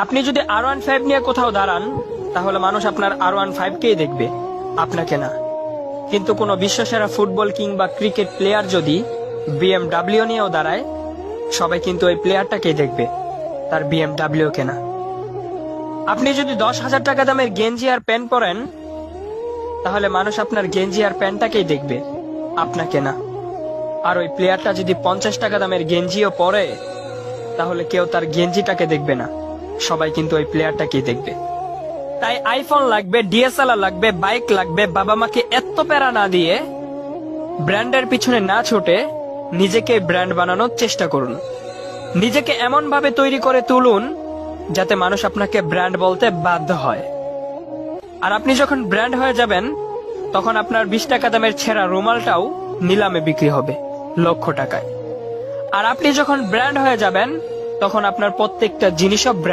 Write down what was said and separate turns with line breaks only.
আপনি যদি R15 নিয়ে কোথাও দাঁড়ান, তাহলে মানুষ আপনার R15কেই দেখবে, আপনাকে না। কিন্তু কোনো বিশ্বসেরা ফুটবল কিংবা ক্রিকেট প্লেয়ার যদি BMW নিয়েও দাঁড়ায়, সবাই কিন্তু ওই প্লেয়ারটাকেই দেখবে, তার BMW কে না। আপনি যদি 10,000 টাকা দামের গেঞ্জি আর প্যান্ট পরেন, তাহলে মানুষ আপনার গেঞ্জি আর প্যান্টটাকেই দেখবে, আপনাকে না। আর ওই প্লেয়ারটা যদি 50 টাকা দামের গেঞ্জিও পরে, তাহলে কেউ তার গেঞ্জিটাকে দেখবে না, সবাই কিন্তু ওই প্লেয়ারটাকেই দেখবে। তাই আইফোন লাগবে, DSLR লাগবে, বাইক লাগবে, বাবা মাকে এত প্যারা না দিয়ে ব্র্যান্ডের পিছনে না ছুটে নিজেকে ব্র্যান্ড বানানোর চেষ্টা করুন। নিজেকে এমন ভাবে তৈরি করে তুলুন যাতে মানুষ আপনাকে ব্র্যান্ড বলতে বাধ্য হয়। আর আপনি যখন ব্র্যান্ড হয়ে যাবেন, তখন আপনার 20 টাকা দামের ছেঁড়া রুমালটাও নিলামে বিক্রি হবে লক্ষ টাকায়। আর আপনি যখন ব্র্যান্ড হয়ে যাবেন, তখন আপনার প্রত্যেকটা জিনিসও ব্র্যান্ড